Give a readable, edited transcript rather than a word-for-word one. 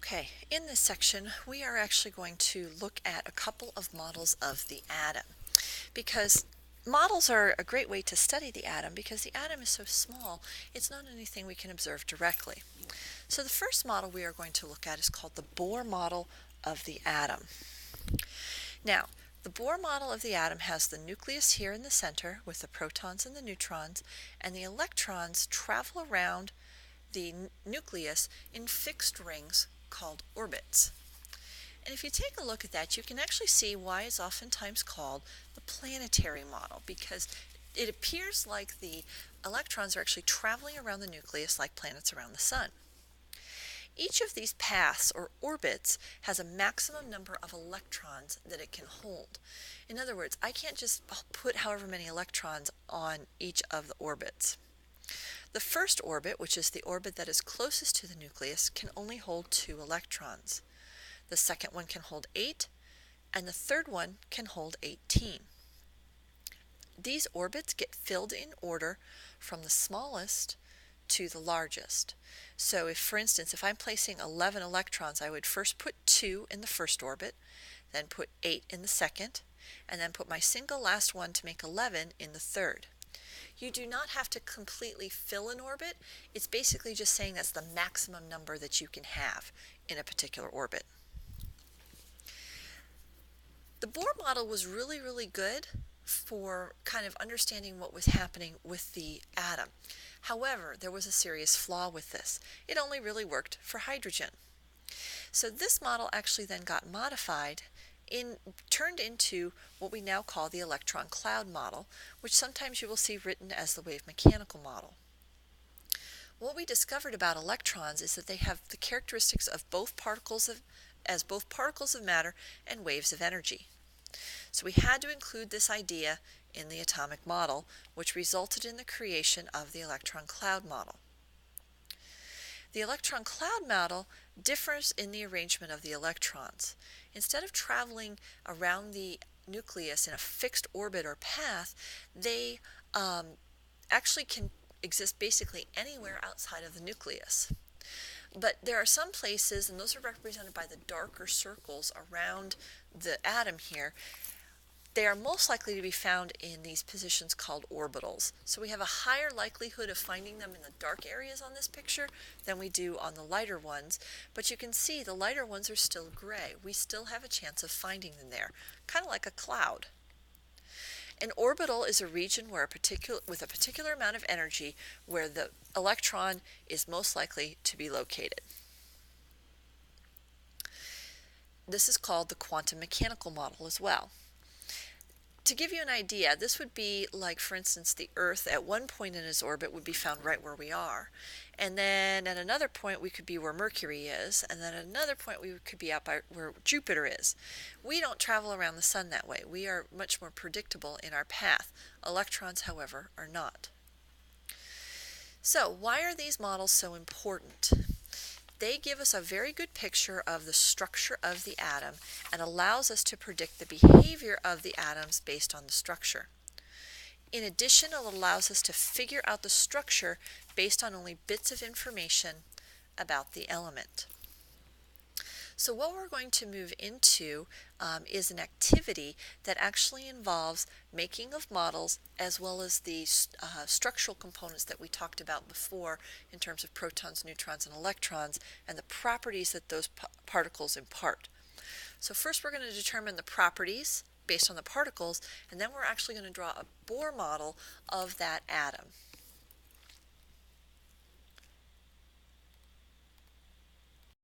Okay, in this section, we are actually going to look at a couple of models of the atom because models are a great way to study the atom because the atom is so small, it's not anything we can observe directly. So the first model we are going to look at is called the Bohr model of the atom. Now, the Bohr model of the atom has the nucleus here in the center with the protons and the neutrons, and the electrons travel around the nucleus in fixed rings called orbits. And if you take a look at that, you can actually see why it's oftentimes called the planetary model, because it appears like the electrons are actually traveling around the nucleus like planets around the sun. Each of these paths or orbits has a maximum number of electrons that it can hold. In other words, I can't just put however many electrons on each of the orbits. The first orbit, which is the orbit that is closest to the nucleus, can only hold 2 electrons. The second one can hold 8, and the third one can hold 18. These orbits get filled in order from the smallest to the largest. So if, for instance, if I'm placing 11 electrons, I would first put 2 in the first orbit, then put 8 in the second, and then put my single last one to make 11 in the third. You do not have to completely fill an orbit. It's basically just saying that's the maximum number that you can have in a particular orbit. The Bohr model was really good for kind of understanding what was happening with the atom. However, there was a serious flaw with this. It only really worked for hydrogen. So this model actually then got modified turned into what we now call the electron cloud model, which sometimes you will see written as the wave mechanical model. What we discovered about electrons is that they have the characteristics of both particles of matter and waves of energy. So we had to include this idea in the atomic model, which resulted in the creation of the electron cloud model. The electron cloud model differs in the arrangement of the electrons. Instead of traveling around the nucleus in a fixed orbit or path, they actually can exist basically anywhere outside of the nucleus. But there are some places, and those are represented by the darker circles around the atom here. They are most likely to be found in these positions called orbitals. So we have a higher likelihood of finding them in the dark areas on this picture than we do on the lighter ones. But you can see the lighter ones are still gray. We still have a chance of finding them there, kind of like a cloud. An orbital is a region with a particular amount of energy where the electron is most likely to be located. This is called the quantum mechanical model as well. To give you an idea, this would be like, for instance, the Earth at one point in its orbit would be found right where we are. And then at another point we could be where Mercury is, and then at another point we could be out by where Jupiter is. We don't travel around the sun that way. We are much more predictable in our path. Electrons, however, are not. So why are these models so important? They give us a very good picture of the structure of the atom and allows us to predict the behavior of the atoms based on the structure. In addition, it allows us to figure out the structure based on only bits of information about the element. So what we're going to move into is an activity that actually involves making of models as well as the structural components that we talked about before in terms of protons, neutrons, and electrons and the properties that those particles impart. So first we're going to determine the properties based on the particles, and then we're actually going to draw a Bohr model of that atom.